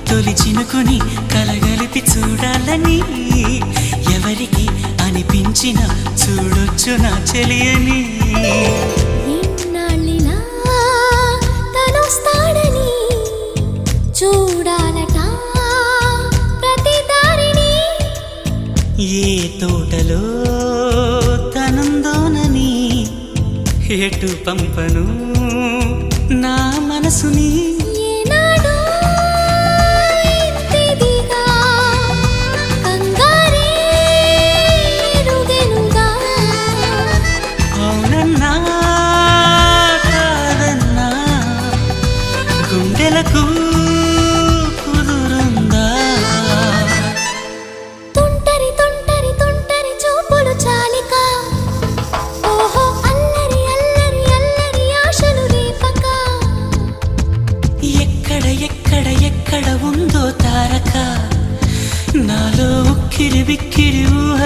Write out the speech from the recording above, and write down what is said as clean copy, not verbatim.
తొలి చినుకుని కలగలిపి చూడాలని ఎవరికి అనిపించిన చూడొచ్చు నా చెలియని ఇన్నాళ్ళిలా తనొస్తాడని చూడాలట ప్రతి దారిని ఏ తోటలో తనందోనని ఎటు పంపను నా మనసుని గుండెలకు కుదురుందా తుంటరి తుంటరి తుంటరి చూపులు చాలిక ఓహో అల్లరి అల్లరి అల్లరి ఆశలు రేపక ఎక్కడ ఎక్కడ ఎక్కడ ఉందో తారక నాలో ఉక్కిరి బిక్కిరి ఊహ